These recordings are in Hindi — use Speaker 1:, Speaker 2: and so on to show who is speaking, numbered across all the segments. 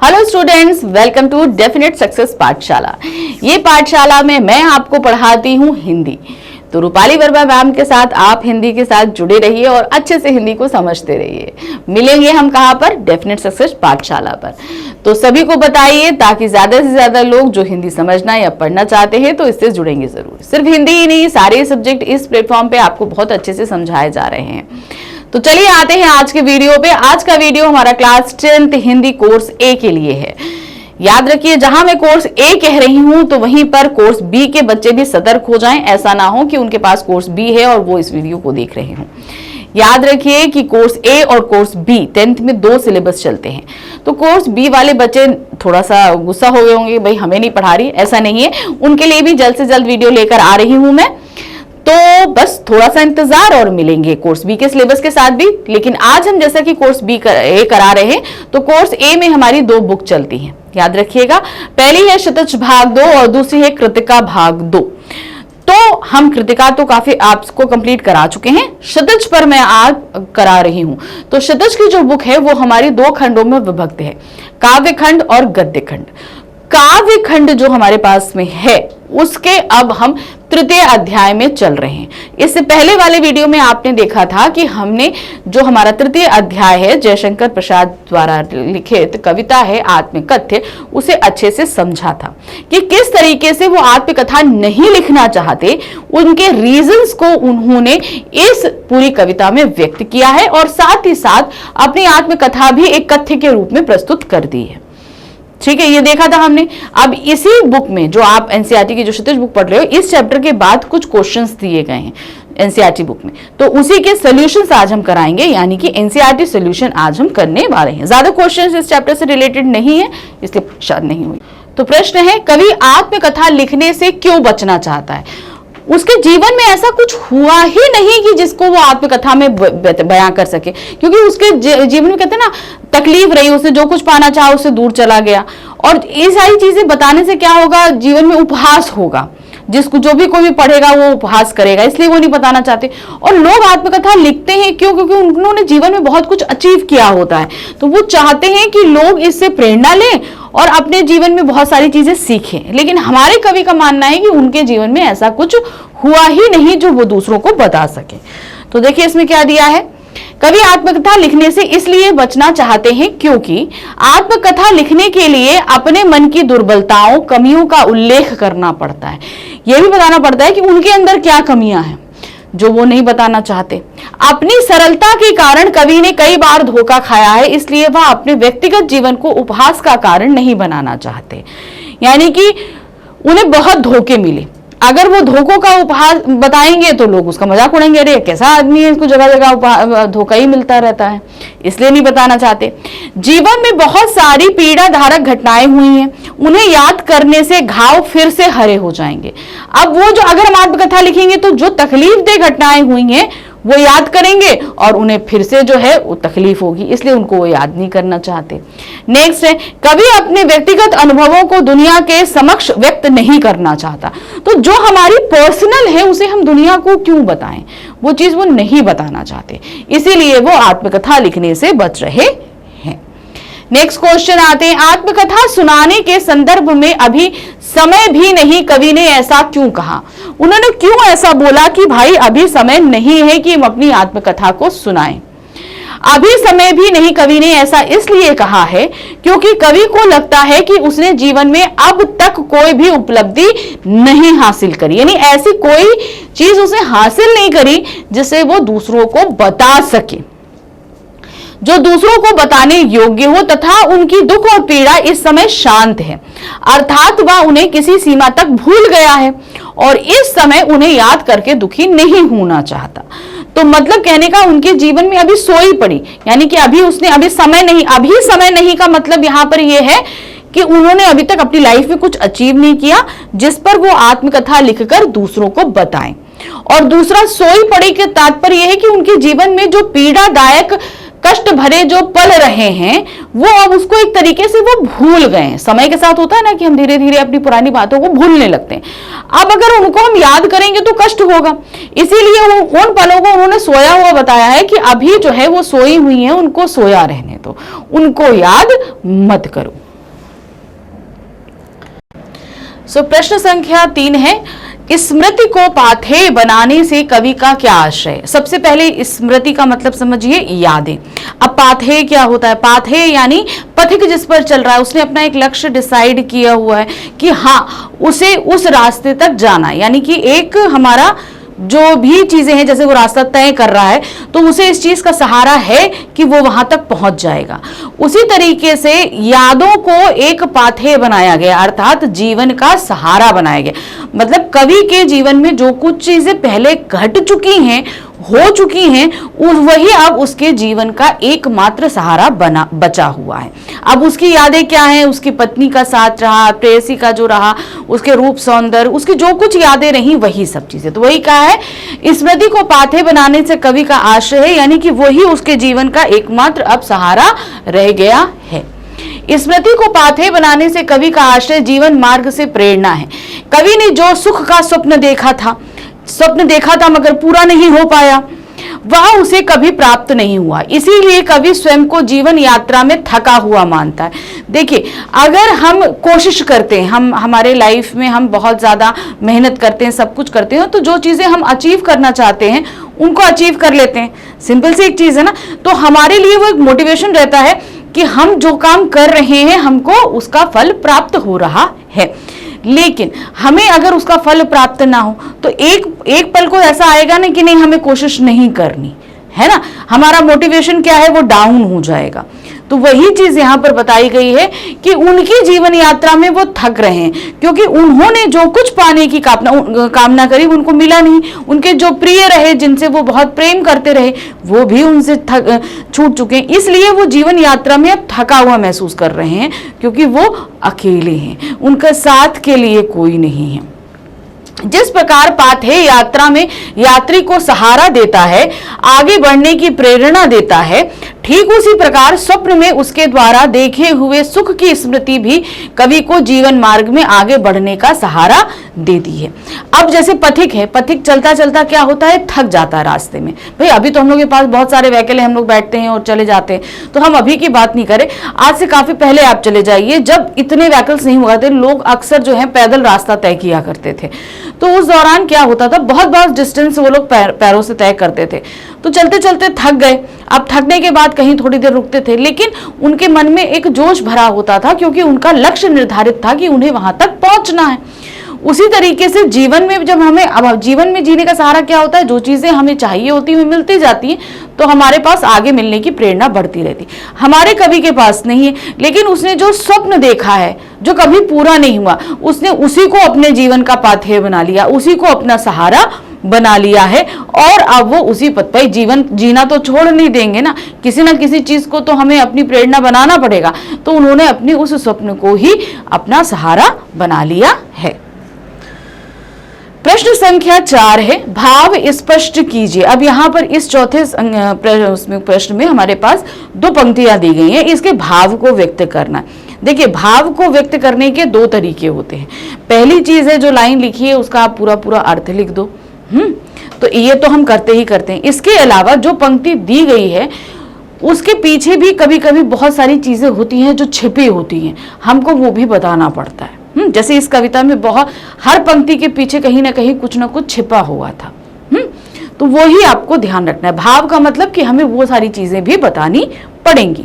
Speaker 1: Hello students, welcome to definite success Pathshala. ये पाठशाला में मैं आपको पढ़ाती हूँ हिंदी। तो रूपाली वर्मा मैम के साथ आप हिंदी के साथ जुड़े रहिए और अच्छे से हिंदी को समझते रहिए। मिलेंगे हम कहाँ पर? डेफिनेट सक्सेस पाठशाला पर। तो सभी को बताइए ताकि ज्यादा से ज्यादा लोग जो हिंदी समझना या पढ़ना चाहते हैं तो इससे जुड़ेंगे जरूर। सिर्फ हिंदी ही नहीं, सारे सब्जेक्ट इस प्लेटफॉर्म पे आपको बहुत अच्छे से समझाए जा रहे हैं। तो चलिए आते हैं आज के वीडियो पे। आज का वीडियो हमारा क्लास 10th हिंदी कोर्स ए के लिए है। याद रखिए, जहां मैं कोर्स ए कह रही हूं तो वहीं पर कोर्स बी के बच्चे भी सतर्क हो जाएं। ऐसा ना हो कि उनके पास कोर्स बी है और वो इस वीडियो को देख रहे हों। याद रखिए कि कोर्स ए और कोर्स बी 10th में 2 सिलेबस चलते हैं। तो कोर्स बी वाले बच्चे थोड़ा सा गुस्सा हो गए होंगे, भाई हमें नहीं पढ़ा रही। ऐसा नहीं है, उनके लिए भी जल्द से जल्द वीडियो लेकर आ रही हूं मैं। तो बस थोड़ा सा इंतजार और मिलेंगे कोर्स बी के सिलेबस के साथ भी। लेकिन आज हम जैसा कि कोर्स बी ए करा रहे हैं तो कोर्स ए में हमारी 2 बुक चलती हैं। याद रखिएगा, पहली है क्षितिज भाग 2 और दूसरी है कृतिका भाग 2। तो हम कृतिका तो काफी आपको कंप्लीट करा चुके हैं, क्षितिज पर मैं आज करा रही हूं। तो क्षितिज की जो बुक है वो हमारी 2 खंडों में विभक्त है, काव्य खंड और गद्य खंड। काव्य खंड जो हमारे पास में है उसके अब हम 3य अध्याय में चल रहे हैं। इससे पहले वाले वीडियो में आपने देखा था कि हमने जो हमारा 3य अध्याय है, जयशंकर प्रसाद द्वारा लिखित कविता है आत्मकथ्य, उसे अच्छे से समझा था कि किस तरीके से वो आत्मकथा नहीं लिखना चाहते, उनके रीजंस को उन्होंने इस पूरी कविता में व्यक्त किया है और साथ ही साथ अपनी आत्मकथा भी एक कथ्य के रूप में प्रस्तुत कर दी है। ठीक है, ये देखा था हमने। अब इसी बुक में जो आप एनसीईआरटी की जो क्षितिज बुक पढ़ रहे हो, इस चैप्टर के बाद कुछ क्वेश्चंस दिए गए हैं एनसीईआरटी बुक में, तो उसी के सॉल्यूशंस आज हम कराएंगे। यानी कि एनसीईआरटी सॉल्यूशन आज हम करने वाले हैं। ज्यादा क्वेश्चंस इस चैप्टर से रिलेटेड नहीं है, इसलिए शायद नहीं हुई। तो प्रश्न है, कवि आत्मकथा लिखने से क्यों बचना चाहता है? उसके जीवन में ऐसा कुछ हुआ ही नहीं कि जिसको वो आत्मकथा में बयां कर सके, क्योंकि उसके जीवन में कहते हैं ना, तकलीफ रही, उसने जो कुछ पाना चाहा उससे दूर चला गया। और ये सारी चीजें बताने से क्या होगा, जीवन में उपहास होगा, जिसको जो भी कोई भी पढ़ेगा वो उपहास करेगा, इसलिए वो नहीं बताना चाहते। और लोग आत्मकथा लिखते हैं क्यों? क्योंकि उन्होंने जीवन में बहुत कुछ अचीव किया होता है, तो वो चाहते हैं कि लोग इससे प्रेरणा लें और अपने जीवन में बहुत सारी चीजें सीखें। लेकिन हमारे कवि का मानना है कि उनके जीवन में ऐसा कुछ हुआ ही नहीं जो वो दूसरों को बता सके। तो देखिए इसमें क्या दिया है, कवि आत्मकथा लिखने से इसलिए बचना चाहते हैं क्योंकि आत्मकथा लिखने के लिए अपने मन की दुर्बलताओं, कमियों का उल्लेख करना पड़ता है। यह भी बताना पड़ता है कि उनके अंदर क्या कमियां हैं जो वो नहीं बताना चाहते। अपनी सरलता के कारण कवि ने कई बार धोखा खाया है, इसलिए वह अपने व्यक्तिगत जीवन को उपहास का कारण नहीं बनाना चाहते। यानी कि उन्हें बहुत धोखे मिले, अगर वो धोखों का उपहास बताएंगे तो लोग उसका मजाक उड़ाएंगे, अरे कैसा आदमी है, इसको जगह जगह धोखा ही मिलता रहता है, इसलिए नहीं बताना चाहते। जीवन में बहुत सारी पीड़ाधारक घटनाएं हुई हैं, उन्हें याद करने से घाव फिर से हरे हो जाएंगे। अब वो जो अगर हम आत्मकथा लिखेंगे तो जो तकलीफदेह घटनाएं हुई हैं वो याद करेंगे और उन्हें फिर से जो है वो तकलीफ होगी, इसलिए उनको वो याद नहीं करना चाहते। नेक्स्ट है, कभी अपने व्यक्तिगत अनुभवों को दुनिया के समक्ष व्यक्त नहीं करना चाहता। तो जो हमारी पर्सनल है उसे हम दुनिया को क्यों बताएं, वो चीज वो नहीं बताना चाहते, इसीलिए वो आत्मकथा लिखने से बच रहे हैं। नेक्स्ट क्वेश्चन आते हैं, आत्मकथा सुनाने के संदर्भ में अभी समय भी नहीं, कवि ने ऐसा क्यों कहा? उन्होंने क्यों ऐसा बोला कि भाई अभी समय नहीं है कि हम अपनी आत्मकथा को सुनाएं? अभी समय भी नहीं, कवि ने ऐसा इसलिए कहा है क्योंकि कवि को लगता है कि उसने जीवन में अब तक कोई भी उपलब्धि नहीं हासिल करी, यानी ऐसी कोई चीज उसने हासिल नहीं करी जिसे वो दूसरों को बता सके, जो दूसरों को बताने योग्य हो, तथा उनकी दुख और पीड़ा इस समय शांत है, अर्थात वह उन्हें किसी सीमा तक भूल गया है और इस समय उन्हें याद करके दुखी नहीं होना चाहता। तो मतलब कहने का उनके जीवन में अभी सोई पड़ी, यानी कि अभी उसने अभी समय नहीं का मतलब यहाँ पर यह है कि उन्होंने अभी तक अपनी लाइफ में कुछ अचीव नहीं किया जिस पर वो आत्मकथा लिखकर दूसरों को बताएं। और दूसरा, सोई पड़ी के तात्पर्य यह है कि उनके जीवन में जो पीड़ादायक कष्ट भरे जो पल रहे हैं वो अब उसको एक तरीके से वो भूल गए। समय के साथ होता है ना कि हम धीरे धीरे अपनी पुरानी बातों को भूलने लगते हैं। अब अगर उनको हम याद करेंगे तो कष्ट होगा, इसीलिए उन पलों को उन्होंने सोया हुआ बताया है कि अभी जो है वो सोई हुई है, उनको सोया रहने दो, उनको याद मत करो। सो प्रश्न संख्या 3 है, स्मृति को पाथेय बनाने से कवि का क्या आशय। सबसे पहले स्मृति का मतलब समझिए यादें। अब पाथेय क्या होता है? पाथेय यानी पथिक जिस पर चल रहा है, उसने अपना एक लक्ष्य डिसाइड किया हुआ है कि हाँ उसे उस रास्ते तक जाना है, यानी कि एक हमारा जो भी चीजें हैं, जैसे वो रास्ता तय कर रहा है तो उसे इस चीज का सहारा है कि वो वहां तक पहुंच जाएगा। उसी तरीके से यादों को एक पाथेय बनाया गया, अर्थात जीवन का सहारा बनाया गया। मतलब कवि के जीवन में जो कुछ चीजें पहले घट चुकी हैं, हो चुकी हैं, वही अब उसके जीवन का एकमात्र सहारा बचा हुआ है। अब उसकी यादें क्या हैं? उसकी पत्नी का साथ रहा, प्रेयसी का जो रहा, उसके रूप सौंदर्य, उसकी जो कुछ यादें रही, वही सब चीजें। तो वही कहा है, स्मृति को पाथेय बनाने से कवि का आशय है, यानी कि वही उसके जीवन का एकमात्र अब सहारा रह गया है। स्मृति को पाथेय बनाने से कवि का आशय जीवन मार्ग से प्रेरणा है। कवि ने जो सुख का स्वप्न देखा था मगर पूरा नहीं हो पाया, वह उसे कभी प्राप्त नहीं हुआ। इसीलिए कवि स्वयं को जीवन यात्रा में थका हुआ मानता है। देखिए, अगर हम कोशिश करते हैं, हम हमारे लाइफ में हम बहुत ज्यादा मेहनत करते हैं, सब कुछ करते हैं, तो जो चीजें हम अचीव करना चाहते हैं उनको अचीव कर लेते हैं। सिंपल सी एक चीज है ना। तो हमारे लिए वो एक मोटिवेशन रहता है कि हम जो काम कर रहे हैं हमको उसका फल प्राप्त हो रहा है। लेकिन हमें अगर उसका फल प्राप्त ना हो तो एक पल को ऐसा आएगा ना कि नहीं, हमें कोशिश नहीं करनी है ना, हमारा मोटिवेशन क्या है, वो डाउन हो जाएगा। तो वही चीज यहां पर बताई गई है कि उनकी जीवन यात्रा में वो थक रहे हैं, क्योंकि उन्होंने जो कुछ पाने की कामना करी उनको मिला नहीं। उनके जो प्रिय रहे, जिनसे वो बहुत प्रेम करते रहे, वो भी उनसे छूट चुके हैं। इसलिए वो जीवन यात्रा में अब थका हुआ महसूस कर रहे हैं, क्योंकि वो अकेले हैं, उनका साथ के लिए कोई नहीं है। जिस प्रकार पाथेय यात्रा में यात्री को सहारा देता है, आगे बढ़ने की प्रेरणा देता है, ठीक उसी प्रकार स्वप्न में उसके द्वारा देखे हुए सुख की स्मृति भी कवि को जीवन मार्ग में आगे बढ़ने का सहारा देती है। अब जैसे पथिक है, पथिक चलता चलता क्या होता है, थक जाता है रास्ते में। भाई अभी तो हम लोग के पास बहुत सारे व्हीकल है, हम लोग बैठते हैं और चले जाते हैं, तो हम अभी की बात नहीं करें, आज से काफी पहले आप चले जाइए, जब इतने व्हीकल्स नहीं हुआ थे, लोग अक्सर जो है पैदल रास्ता तय किया करते थे। तो उस दौरान क्या होता था, बहुत बहुत डिस्टेंस वो लोग पैरों से तय करते थे। तो चलते चलते थक गए। अब थकने के बाद कहीं थोड़ी देर रुकते थे, लेकिन उनके मन में एक जोश भरा होता था, क्योंकि उनका लक्ष्य निर्धारित था कि उन्हें वहां तक पहुंचना है। उसी तरीके से जीवन में जब हमें, अब जीवन में जीने का सहारा क्या होता है, जो चीजें हमें चाहिए होती है मिलती जाती है, तो हमारे पास आगे मिलने की प्रेरणा बढ़ती रहती। हमारे कवि के पास नहीं है, लेकिन उसने जो स्वप्न देखा है जो कभी पूरा नहीं हुआ, उसने उसी को अपने जीवन का पाथेय बना लिया, उसी को अपना सहारा बना लिया है, और अब वो उसी पथ पर जीवन जीना तो छोड़ नहीं देंगे ना, किसी ना किसी चीज को तो हमें अपनी प्रेरणा बनाना पड़ेगा। तो उन्होंने अपने उस स्वप्न को ही अपना सहारा बना लिया है। प्रश्न संख्या 4 है, भाव स्पष्ट कीजिए। अब यहाँ पर इस चौथे प्रश्न में हमारे पास 2 पंक्तियां दी गई हैं, इसके भाव को व्यक्त करना। देखिए, भाव को व्यक्त करने के 2 तरीके होते हैं। पहली चीज है, जो लाइन लिखी है उसका आप पूरा पूरा अर्थ लिख दो। तो ये तो हम करते ही करते हैं। इसके अलावा जो पंक्ति दी गई है उसके पीछे भी कभी कभी बहुत सारी चीजें होती हैं जो छिपी होती हैं, हमको वो भी बताना पड़ता है। जैसे इस कविता में बहुत, हर पंक्ति के पीछे कहीं ना कहीं कुछ ना कुछ छिपा हुआ था। तो वो ही आपको ध्यान रखना है। भाव का मतलब कि हमें वो सारी चीजें भी बतानी पड़ेंगी।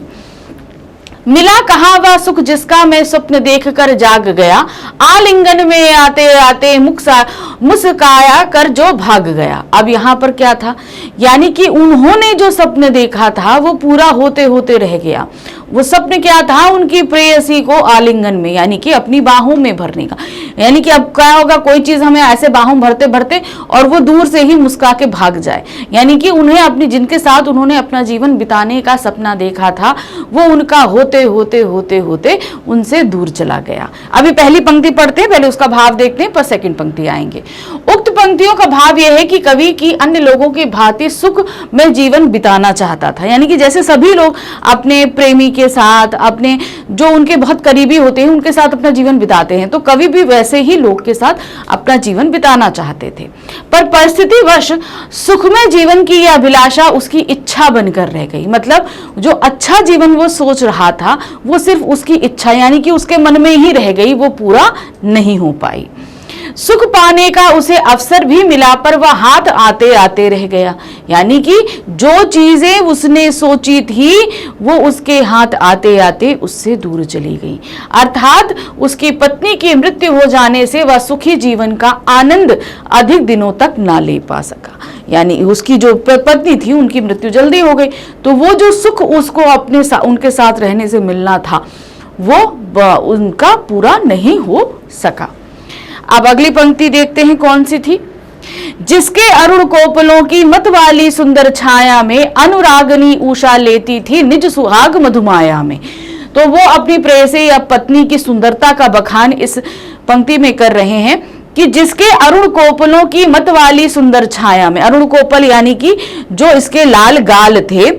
Speaker 1: मिला कहाँ वह सुख जिसका मैं स्वप्न देखकर जाग गया, आलिंगन में आते आते मुस्काया कर जो भाग गया। अब यहाँ पर क्या था, यानी कि उन्होंने जो स्वप्न देखा था वो पूरा होते होते रह गया। वो स्वप्न क्या था, उनकी प्रेयसी को आलिंगन में, यानी कि अपनी बाहों में भरने का। यानी कि अब क्या होगा, कोई चीज हमें ऐसे बाहों भरते भरते और वो दूर से ही मुस्का के भाग जाए, यानी कि उन्हें अपनी, जिनके साथ उन्होंने अपना जीवन बिताने का सपना देखा था, वो उनका होते होते होते होते उनसे दूर चला गया। अभी पहली पंक्ति पढ़ते हैं, पहले उसका भाव देखते हैं, पर सेकंड पंक्ति आएंगे। उक्त पंक्तियों का भाव यह है कि कवि की अन्य लोगों की भांति सुख में जीवन बिताना चाहता था। यानी कि जैसे सभी लोग अपने प्रेमी के साथ, अपने जो उनके बहुत करीबी होते हैं उनके साथ अपना जीवन बिताते हैं, तो कवि भी वैसे ही लोग के साथ अपना जीवन बिताना चाहते थे। पर परिस्थितिवश सुखमय जीवन की यह अभिलाषा उसकी इच्छा बनकर रह गई। मतलब जो अच्छा जीवन वो सोच रहा था वो सिर्फ उसकी इच्छा यानी कि उसके मन में ही रह गई, वो पूरा नहीं हो पाई। सुख पाने का उसे अवसर भी मिला पर वह हाथ आते आते रह गया। यानी कि जो चीजें उसने सोची थी वो उसके हाथ आते आते उससे दूर चली गई। अर्थात उसकी पत्नी की मृत्यु हो जाने से वह सुखी जीवन का आनंद अधिक दिनों तक ना ले पा सका। यानी उसकी जो पत्नी थी उनकी मृत्यु जल्दी हो गई, तो वो जो सुख उसको उनके साथ रहने से मिलना था वो उनका पूरा नहीं हो सका। अब अगली पंक्ति देखते हैं कौन सी थी। जिसके अरुण कोपलों की मत वाली सुंदर छाया में अनुरागनी उषा लेती थी निज सुहाग मधुमाया में। तो वो अपनी प्रेयसी या पत्नी की सुंदरता का बखान इस पंक्ति में कर रहे हैं कि जिसके अरुण कोपलों की मत वाली सुंदर छाया में, अरुण कोपल यानी कि जो इसके लाल गाल थे,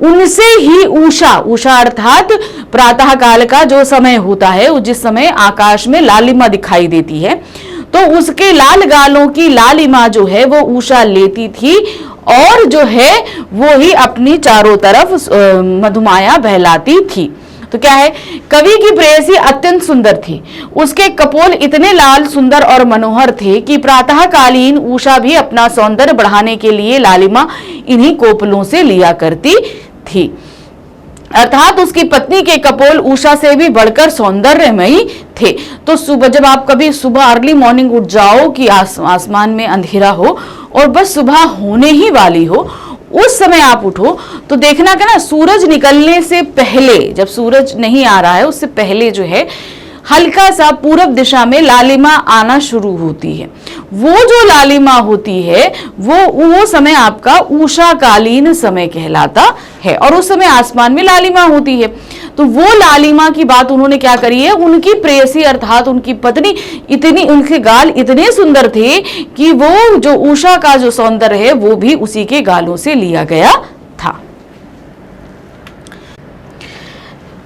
Speaker 1: उनसे ही उषा अर्थात प्रातः काल का जो समय होता है, जिस समय आकाश में लालिमा दिखाई देती है, तो उसके लाल गालों की लालिमा जो है वो उषा लेती थी और जो है वो ही अपनी चारों तरफ मधुमाया बहलाती थी। तो क्या है, कवि की प्रेयसी अत्यंत सुंदर थी। उसके कपोल इतने लाल, सुंदर और मनोहर थे कि प्रातःकालीन उषा भी अपना सौंदर्य बढ़ाने के लिए लालिमा इन्हीं कोपलों से लिया करती थी। अर्थात उसकी पत्नी के कपोल उषा से भी बढ़कर सौंदर्यमयी थे। तो सुबह जब आप कभी सुबह अर्ली मॉर्निंग उठ जाओ कि आसमान में अंधेरा हो और बस सुबह होने ही वाली हो, उस समय आप उठो तो देखना कि ना सूरज निकलने से पहले, जब सूरज नहीं आ रहा है उससे पहले जो है हल्का सा पूरब दिशा में लालिमा आना शुरू होती है। वो जो लालिमा होती है वो समय आपका उषाकालीन समय कहलाता है और उस समय आसमान में लालिमा होती है। तो वो लालिमा की बात उन्होंने क्या करी है, उनकी प्रेयसी अर्थात उनकी पत्नी उनके गाल इतने सुंदर थे कि वो जो उषा का जो सौंदर्य है वो भी उसी के गालों से लिया गया था।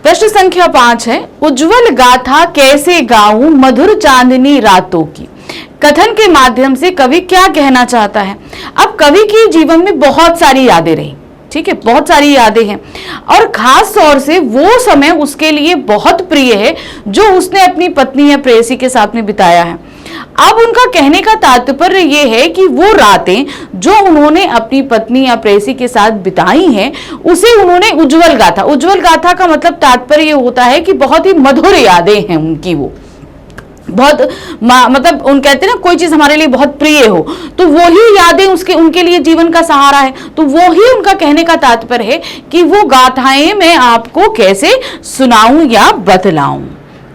Speaker 1: प्रश्न संख्या 5 है, उज्जवल गाथा कैसे गाऊं मधुर चांदनी रातों की। कथन के माध्यम से कवि क्या कहना चाहता है। अब कवि के जीवन में बहुत सारी यादें रही, ठीक है, बहुत सारी यादें हैं और खास तौर से वो समय उसके लिए बहुत प्रिय है जो उसने अपनी पत्नी या प्रेयसी के साथ में बिताया है। अब उनका कहने का तात्पर्य ये है कि वो रातें जो उन्होंने अपनी पत्नी या प्रेयसी के साथ बिताई हैं उसे उन्होंने उज्जवल गाथा। उज्जवल गाथा का मतलब तात्पर्य ये होता है कि बहुत ही मधुर यादें हैं उनकी, वो बहुत मतलब उन कहते हैं ना कोई चीज हमारे लिए बहुत प्रिय हो तो वो ही यादें उनके लिए जीवन का सहारा है। तो वो ही उनका कहने का तात्पर्य है कि वो गाथाएं मैं आपको कैसे सुनाऊं या बतलाऊं।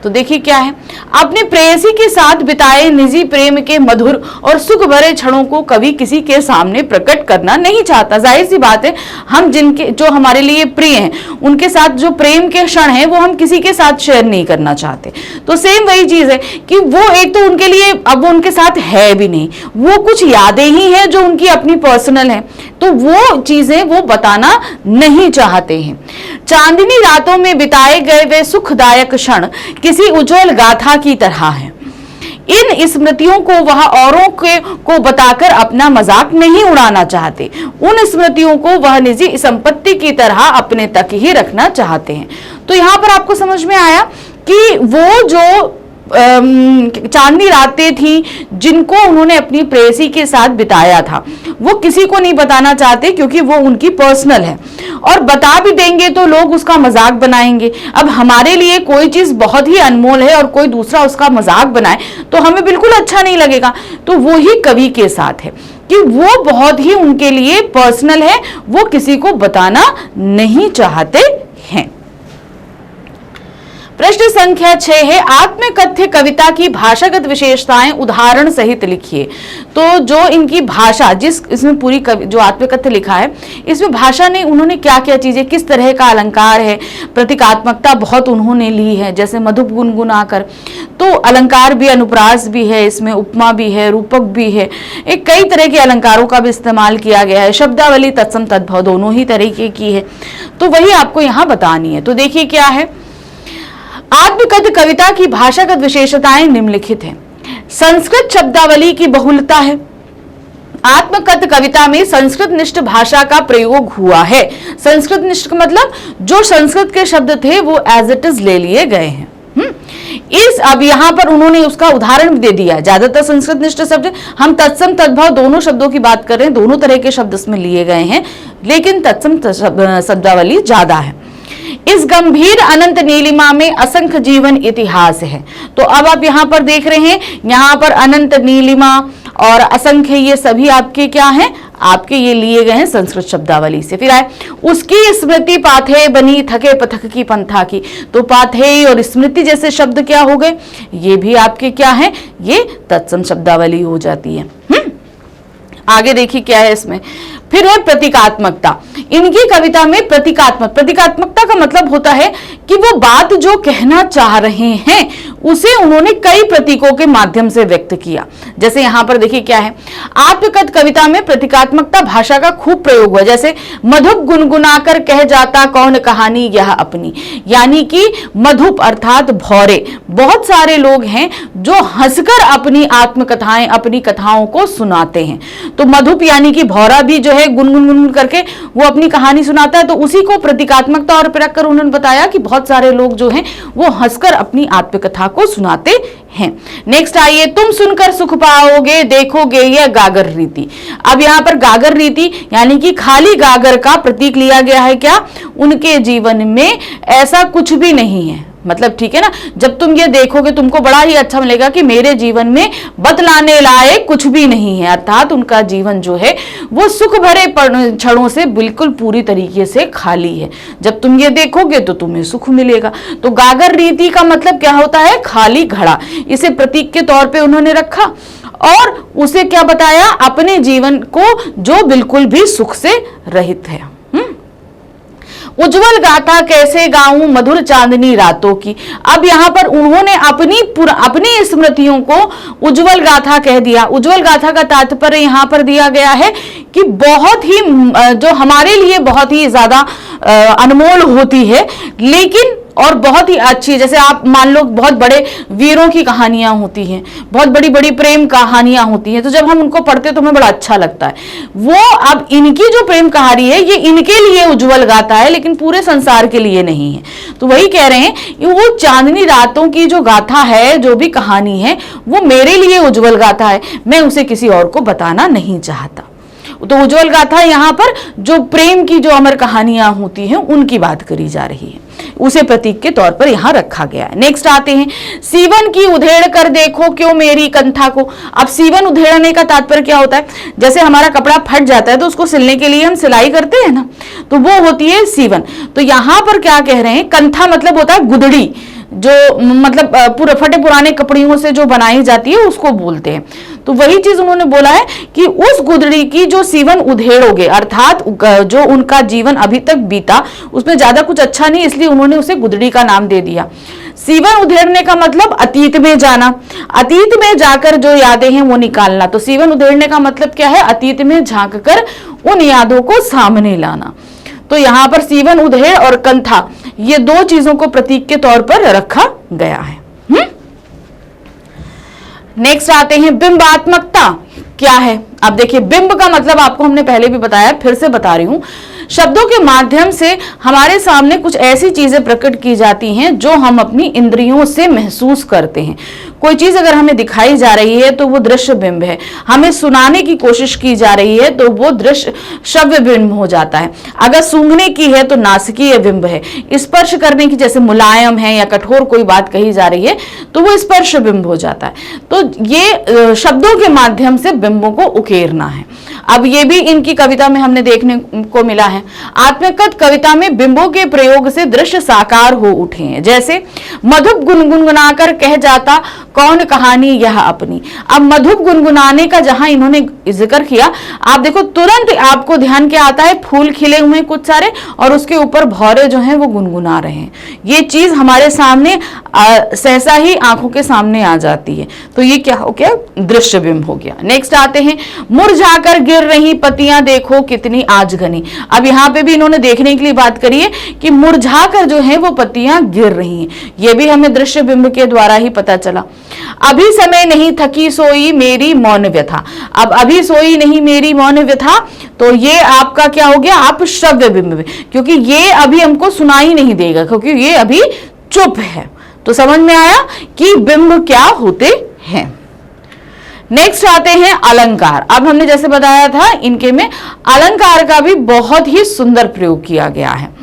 Speaker 1: तो देखिए क्या है, अपने प्रेयसी के साथ बिताए निजी प्रेम के मधुर और सुख भरे क्षणों को कवि किसी के सामने प्रकट करना नहीं चाहता। जाहिर सी बात है, हम जो हमारे लिए प्रिय हैं उनके साथ जो प्रेम के क्षण हैं वो हम किसी के साथ शेयर नहीं करना चाहते। तो सेम वही चीज है कि वो एक तो उनके लिए अब वो उनके साथ है भी नहीं, वो कुछ यादें ही हैं जो उनकी अपनी पर्सनल है, तो वो चीजें वो बताना नहीं चाहते हैं। चांदनी रातों में बिताए गए वे सुखदायक क्षण किसी उज्जवल गाथा की तरह है। इन स्मृतियों को वह औरों को बताकर अपना मजाक नहीं उड़ाना चाहते, उन स्मृतियों को वह निजी संपत्ति की तरह अपने तक ही रखना चाहते हैं। तो यहाँ पर आपको समझ में आया कि वो जो चांदनी रातें थी जिनको उन्होंने अपनी प्रेयसी के साथ बिताया था वो किसी को नहीं बताना चाहते क्योंकि वो उनकी पर्सनल है, और बता भी देंगे तो लोग उसका मजाक बनाएंगे। अब हमारे लिए कोई चीज बहुत ही अनमोल है और कोई दूसरा उसका मजाक बनाए तो हमें बिल्कुल अच्छा नहीं लगेगा। तो वो ही कवि के साथ है कि वो बहुत ही उनके लिए पर्सनल है, वो किसी को बताना नहीं चाहते हैं। प्रश्न संख्या 6 है, आत्मकथ्य कविता की भाषागत विशेषताएं उदाहरण सहित लिखिए। तो जो इनकी भाषा, जिस इसमें पूरी जो आत्मकथ्य लिखा है, इसमें भाषा ने उन्होंने क्या क्या चीजें, किस तरह का अलंकार है, प्रतीकात्मकता बहुत उन्होंने ली है, जैसे मधुप गुनगुनाकर, तो अलंकार भी, अनुप्रास भी है, इसमें उपमा भी है, रूपक भी है, एक कई तरह के अलंकारों का भी इस्तेमाल किया गया है। शब्दावली तत्सम तद्भव दोनों ही तरीके की है, तो वही आपको यहां बतानी है। तो देखिए क्या है, आत्मकथ्य कविता की भाषागत विशेषताएं निम्नलिखित हैं। संस्कृत शब्दावली की बहुलता है। आत्मकथ्य कविता में संस्कृत निष्ठ भाषा का प्रयोग हुआ है। संस्कृत निष्ठ का मतलब जो संस्कृत के शब्द थे वो एज इट इज ले लिए गए हैं। अब यहां पर उन्होंने उसका उदाहरण भी दे दिया। ज्यादातर संस्कृत निष्ठ शब्द, हम तत्सम तद्भव दोनों शब्दों की बात कर रहे हैं, दोनों तरह के शब्द इसमें लिए गए हैं, लेकिन तत्सम शब्दावली ज्यादा है। इस गंभीर अनंत नीलिमा में असंख्य जीवन इतिहास है। तो अब आप यहां पर देख रहे हैं, यहां पर अनंत नीलिमा और असंख्य, ये सभी आपके क्या हैं, आपके ये लिए गए हैं संस्कृत शब्दावली से। फिर आए, उसकी स्मृति पाथे बनी थके पथक की पंथा की। तो पाथे और स्मृति जैसे शब्द क्या हो गए, ये भी आपके क्या है, ये तत्सम शब्दावली हो जाती है। आगे देखिए क्या है इसमें। फिर है प्रतीकात्मकता। इनकी कविता में प्रतीकात्मकता का मतलब होता है कि वो बात जो कहना चाह रहे हैं उसे उन्होंने कई प्रतीकों के माध्यम से व्यक्त किया। जैसे यहां पर देखिए क्या है, आत्मकथ्य कविता में प्रतीकात्मकता भाषा का खूब प्रयोग हुआ। जैसे मधुप गुनगुनाकर कह जाता कौन कहानी यह अपनी, यानी कि मधुप अर्थात भौरे, बहुत सारे लोग हैं जो हंसकर अपनी आत्मकथाएं, अपनी कथाओं को सुनाते हैं। तो मधुप यानी कि भौरा भी जो है गुनगुन करके वो अपनी कहानी सुनाता है, तो उसी को प्रतीकात्मकता और प्रयोग कर उन्होंने बताया कि बहुत सारे लोग जो हैं वो हंसकर अपनी आत्मकथा को सुनाते हैं। नेक्स्ट आइए, तुम सुनकर सुख पाओगे देखोगे यह गागर रीति। अब यहां पर गागर रीति यानी कि खाली गागर का प्रतीक लिया गया है। क्या, उनके जीवन में ऐसा कुछ भी नहीं है, मतलब ठीक है ना, जब तुम ये देखोगे तुमको बड़ा ही अच्छा मिलेगा कि मेरे जीवन में बतलाने लायक कुछ भी नहीं है, अर्थात उनका जीवन जो है वो सुख भरे क्षणों से बिल्कुल पूरी तरीके से खाली है। जब तुम ये देखोगे तो तुम्हें सुख मिलेगा। तो गागर रीति का मतलब क्या होता है, खाली घड़ा। इसे प्रतीक के तौर पे उन्होंने रखा और उसे क्या बताया, अपने जीवन को जो बिल्कुल भी सुख से रहित है। उज्जवल गाथा कैसे गाऊं मधुर चांदनी रातों की। अब यहाँ पर उन्होंने अपनी स्मृतियों को उज्जवल गाथा कह दिया। उज्जवल गाथा का तात्पर्य यहाँ पर दिया गया है कि बहुत ही जो हमारे लिए बहुत ही ज्यादा अनमोल होती है, लेकिन और बहुत ही अच्छी, जैसे आप मान लो बहुत बड़े वीरों की कहानियां होती हैं, बहुत बड़ी बड़ी प्रेम कहानियां होती हैं, तो जब हम उनको पढ़ते हैं तो हमें बड़ा अच्छा लगता है। वो अब इनकी जो प्रेम कहानी है ये इनके लिए उज्जवल गाथा है, लेकिन पूरे संसार के लिए नहीं है। तो वही कह रहे हैं कि वो चांदनी रातों की जो गाथा है, जो भी कहानी है, वो मेरे लिए उज्जवल गाथा है, मैं उसे किसी और को बताना नहीं चाहता। तो उज्जवल गाथा यहाँ पर जो प्रेम की जो अमर कहानियां होती हैं उनकी बात करी जा रही है, उसे प्रतीक के तौर पर यहाँ रखा गया है। नेक्स्ट आते हैं, सीवन की उधेड़ कर देखो क्यों मेरी कंथा को। अब सीवन उधेड़ने का तात्पर्य क्या होता है, जैसे हमारा कपड़ा फट जाता है तो उसको सिलने के लिए हम सिलाई करते हैं ना, तो वो होती है सीवन। तो यहाँ पर क्या कह रहे हैं, कंथा मतलब होता है गुदड़ी, जो मतलब पूरे फटे पुराने कपड़ियों से जो बनाई जाती है उसको बोलते हैं। तो वही चीज उन्होंने बोला है कि उस गुदड़ी की जो सीवन उधेड़ोगे, अर्थात जो उनका जीवन अभी तक बीता उसमें ज्यादा कुछ अच्छा नहीं, इसलिए उन्होंने उसे गुदड़ी का नाम दे दिया। सीवन उधेड़ने का मतलब अतीत में जाना, अतीत में जाकर जो यादें हैं वो निकालना। तो सीवन उधेड़ने का मतलब क्या है, अतीत में झांक कर उन यादों को सामने लाना। तो यहाँ पर सीवन उधेड़ और कंथा, ये दो चीजों को प्रतीक के तौर पर रखा गया है। नेक्स्ट आते हैं, बिंबात्मकता क्या है। अब देखिए, बिंब का मतलब आपको हमने पहले भी बताया, फिर से बता रही हूं। शब्दों के माध्यम से हमारे सामने कुछ ऐसी चीजें प्रकट की जाती हैं जो हम अपनी इंद्रियों से महसूस करते हैं। कोई चीज अगर हमें दिखाई जा रही है तो वो दृश्य बिंब है, हमें सुनाने की कोशिश की जा रही है तो वो दृश्य श्रव्य बिंब हो जाता है, अगर सूंघने की है तो नासिकीय बिंब है, स्पर्श करने की जैसे मुलायम है या कठोर कोई बात कही जा रही है तो वो स्पर्श बिंब हो जाता है। तो ये शब्दों के माध्यम से बिंबों को उकेरना है। अब ये भी इनकी कविता में हमने देखने को मिला है। आत्मकथ कविता में बिंबों के प्रयोग से दृश्य साकार हो उठे हैं, जैसे मधुप गुनगुनाकर कह जाता कौन कहानी यह अपनी। अब मधुप गुनगुनाने का जहां इन्होंने जिक्र किया, आप देखो तुरंत आपको ध्यान क्या आता है, फूल खिले हुए कुछ सारे और उसके ऊपर भौरे जो हैं वो गुनगुना रहे हैं। ये चीज हमारे सामने सहसा ही आंखों के सामने आ जाती है। तो ये क्या हो गया, दृश्य बिंब हो गया। नेक्स्ट आते हैं, मुरझाकर गिर रही पत्तियां देखो कितनी आज घनी। अब यहाँ पे भी इन्होंने देखने के लिए बात करी है कि मुरझाकर जो है वो पत्तियां गिर रही हैं। ये भी हमें दृश्य बिंब के द्वारा ही पता चला। अभी समय नहीं थकी सोई मेरी मौन व्यथा। अब अभी सोई नहीं मेरी मौन व्यथा, तो ये आपका क्या हो गया, आप श्रव्य बिंब, क्योंकि ये अभी हमको सुनाई नहीं देगा क्योंकि ये अभी चुप है। तो समझ में आया कि बिंब क्या होते हैं। नेक्स्ट आते हैं अलंकार। अब हमने जैसे बताया था इनके में अलंकार का भी बहुत ही सुंदर प्रयोग किया गया है।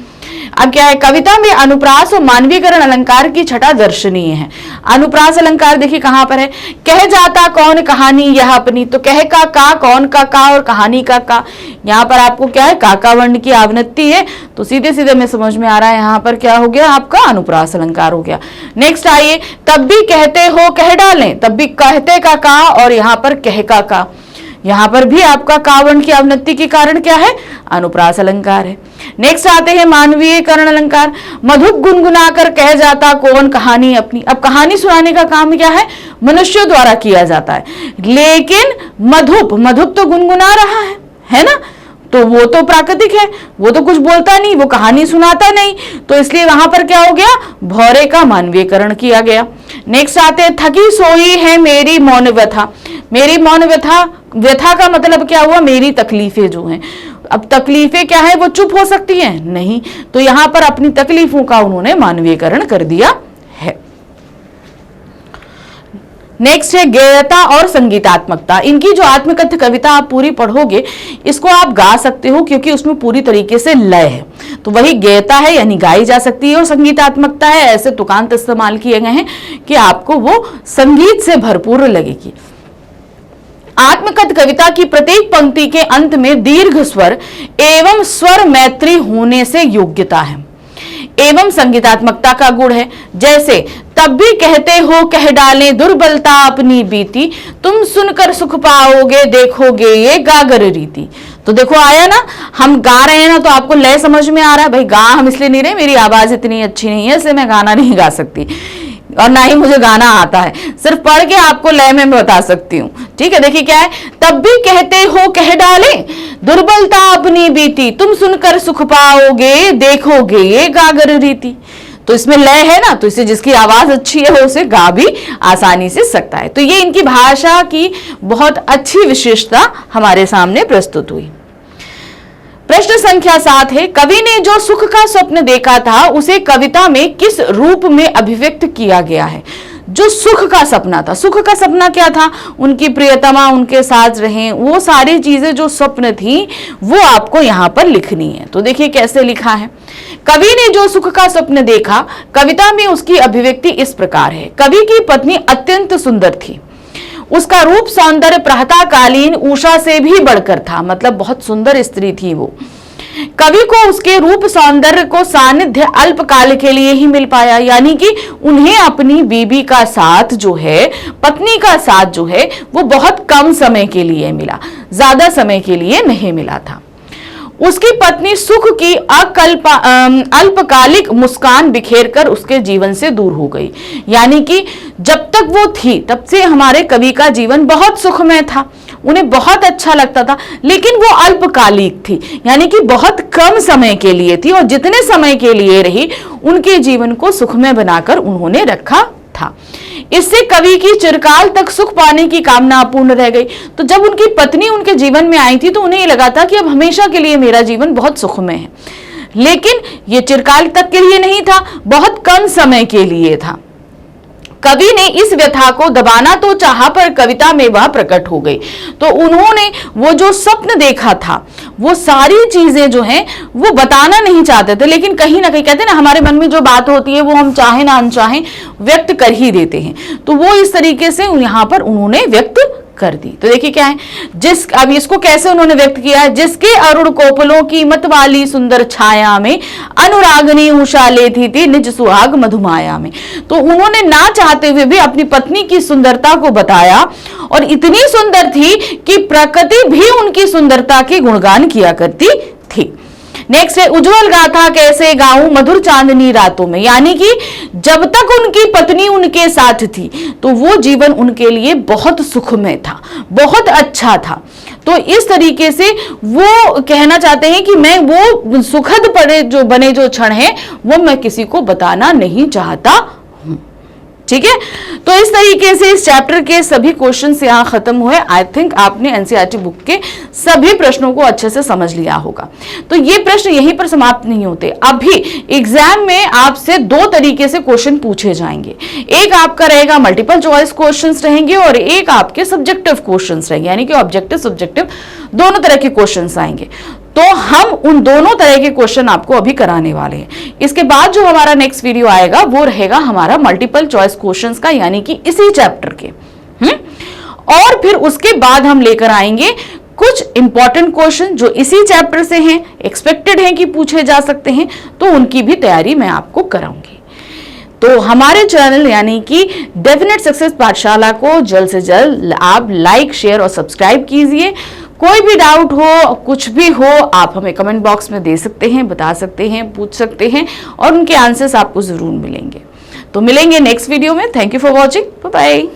Speaker 1: अब क्या है, कविता में अनुप्रास और मानवीकरण अलंकार की छटा दर्शनीय है। अनुप्रास अलंकार देखिए कहां पर है, कह जाता कौन कहानी यह अपनी। तो कह का कौन का और कहानी का यहाँ पर आपको क्या है, काका वर्ण की आवृत्ति है, तो सीधे सीधे में समझ में आ रहा है यहाँ पर क्या हो गया, आपका अनुप्रास अलंकार हो गया। नेक्स्ट आइए, तब भी कहते हो कह डालें, तब भी कहते का और यहाँ पर कह का, यहां पर भी आपका कावर्ण की अवनति के कारण क्या है, अनुप्रास अलंकार है। नेक्स्ट आते हैं मानवीयकरण अलंकार। मधुप गुनगुनाकर कह जाता कौन कहानी अपनी। अब कहानी सुनाने का काम क्या है, मनुष्य द्वारा किया जाता है, लेकिन मधुप तो गुनगुना रहा है ना, तो वो तो प्राकृतिक है, वो तो कुछ बोलता नहीं, वो कहानी सुनाता नहीं, तो इसलिए वहां पर क्या हो गया, भौरे का मानवीयकरण किया गया। नेक्स्ट आते हैं, थकी सोई है मेरी मौन व्यथा। मेरी मौन व्यथा का मतलब क्या हुआ, मेरी तकलीफें जो हैं। अब तकलीफें क्या है, वो चुप हो सकती हैं नहीं, तो यहां पर अपनी तकलीफों का उन्होंने मानवीयकरण कर दिया है। नेक्स्ट है गेयता और संगीतात्मकता। इनकी जो आत्मकथ कविता आप पूरी पढ़ोगे, इसको आप गा सकते हो क्योंकि उसमें पूरी तरीके से लय है, तो वही गेयता है यानी गाई जा सकती है, और संगीतात्मकता है, ऐसे तुकांत इस्तेमाल किए गए हैं कि आपको वो संगीत से भरपूर लगेगी। आत्मकथ कविता की प्रत्येक पंक्ति के अंत में दीर्घ स्वर एवं स्वर मैत्री होने से योग्यता है एवं संगीतात्मकता का गुण है। जैसे तब भी कहते हो कह डाले दुर्बलता अपनी बीती, तुम सुनकर सुख पाओगे देखोगे ये गागर रीति। तो देखो आया ना, हम गा रहे हैं ना, तो आपको लय समझ में आ रहा है। भाई गा हम इसलिए नहीं रहे, मेरी आवाज इतनी अच्छी नहीं है, इसलिए मैं गाना नहीं गा सकती और ना ही मुझे गाना आता है, सिर्फ पढ़ के आपको लय में बता सकती हूँ। ठीक है, देखिए क्या है, तब भी कहते हो कह डाले दुर्बलता अपनी बीती, तुम सुनकर सुख पाओगे देखोगे ये गागर रीति। तो इसमें लय है ना, तो इससे जिसकी आवाज अच्छी है वो उसे गा भी आसानी से सकता है। तो ये इनकी भाषा की बहुत अच्छी विशेषता हमारे सामने प्रस्तुत हुई। प्रश्न संख्या 7 है, कवि ने जो सुख का स्वप्न देखा था उसे कविता में किस रूप में अभिव्यक्त किया गया है। जो सुख का सपना था, सुख का सपना क्या था, उनकी प्रियतमा उनके साथ रहे, वो सारी चीजें जो स्वप्न थी वो आपको यहाँ पर लिखनी है। तो देखिए कैसे लिखा है, कवि ने जो सुख का स्वप्न देखा, कविता में उसकी अभिव्यक्ति इस प्रकार है। कवि की पत्नी अत्यंत सुंदर थी, उसका रूप सौंदर्य प्रातःकालीन उषा से भी बढ़कर था, मतलब बहुत सुंदर स्त्री थी वो। कवि को उसके रूप सौंदर्य को सानिध्य अल्पकाल के लिए ही मिल पाया, यानी कि उन्हें अपनी बीबी का साथ जो है, पत्नी का साथ जो है, वो बहुत कम समय के लिए मिला, ज्यादा समय के लिए नहीं मिला था। उसकी पत्नी सुख की अल्पकालिक मुस्कान बिखेर कर उसके जीवन से दूर हो गई, यानी कि जब तक वो थी तब से हमारे कवि का जीवन बहुत सुखमय था, उन्हें बहुत अच्छा लगता था, लेकिन वो अल्पकालिक थी, यानी कि बहुत कम समय के लिए थी, और जितने समय के लिए रही उनके जीवन को सुखमय बनाकर उन्होंने रखा था। इससे कवि की चिरकाल तक सुख पाने की कामना अपूर्ण रह गई। तो जब उनकी पत्नी उनके जीवन में आई थी तो उन्हें ये लगा था कि अब हमेशा के लिए मेरा जीवन बहुत सुखमय है, लेकिन ये चिरकाल तक के लिए नहीं था, बहुत कम समय के लिए था। कवि ने इस व्यथा को दबाना तो चाहा, पर कविता में वह प्रकट हो गई। तो उन्होंने वो जो स्वप्न देखा था, वो सारी चीजें जो हैं वो बताना नहीं चाहते थे, लेकिन कहीं ना कहीं कहते हैं ना, हमारे मन में जो बात होती है वो हम चाहे ना अनचाहे व्यक्त कर ही देते हैं, तो वो इस तरीके से यहाँ पर उन्होंने व्यक्त कर दी। तो देखिए क्या है, अब इसको कैसे उन्होंने व्यक्त किया है, जिसके अरुण कोपलों की मत वाली सुंदर छाया में अनुरागनी उषा लेती थी निज सुहाग मधुमाया में। तो उन्होंने ना चाहते हुए भी अपनी पत्नी की सुंदरता को बताया और इतनी सुंदर थी कि प्रकृति भी उनकी सुंदरता के गुणगान किया करती थी। नेक्स्ट है, उज्जवल गाथा कैसे गाऊं मधुर चांदनी रातों में, यानी कि जब तक उनकी पत्नी उनके साथ थी तो वो जीवन उनके लिए बहुत सुखमय था, बहुत अच्छा था। तो इस तरीके से वो कहना चाहते हैं कि मैं वो सुखद बने जो क्षण है वो मैं किसी को बताना नहीं चाहता। ठीक है, तो इस तरीके से इस चैप्टर के सभी क्वेश्चंस यहां खत्म हुए। आई थिंक आपने एनसीईआरटी बुक के सभी प्रश्नों को अच्छे से समझ लिया होगा। तो ये प्रश्न यहीं पर समाप्त नहीं होते, अभी एग्जाम में आपसे दो तरीके से क्वेश्चन पूछे जाएंगे। एक आपका रहेगा मल्टीपल चॉइस क्वेश्चंस रहेंगे और एक आपके सब्जेक्टिव क्वेश्चंस रहेंगे, यानी कि ऑब्जेक्टिव सब्जेक्टिव दोनों तरह के क्वेश्चंस आएंगे। तो हम उन दोनों तरह के क्वेश्चन आपको अभी कराने वाले हैं। इसके बाद जो हमारा नेक्स्ट वीडियो आएगा वो रहेगा हमारा मल्टीपल चॉइस क्वेश्चंस का, यानी कि इसी चैप्टर के। और फिर उसके बाद हम लेकर आएंगे कुछ इंपॉर्टेंट क्वेश्चन जो इसी चैप्टर से हैं, एक्सपेक्टेड हैं कि पूछे जा सकते हैं, तो उनकी भी तैयारी मैं आपको कराऊंगी। तो हमारे चैनल यानी कि डेफिनेट सक्सेस पाठशाला को जल्द से जल्द आप लाइक, शेयर और सब्सक्राइब कीजिए। कोई भी डाउट हो, कुछ भी हो, आप हमें कमेंट बॉक्स में दे सकते हैं, बता सकते हैं, पूछ सकते हैं और उनके आंसर्स आपको जरूर मिलेंगे। तो मिलेंगे नेक्स्ट वीडियो में। Thank you for watching, bye bye.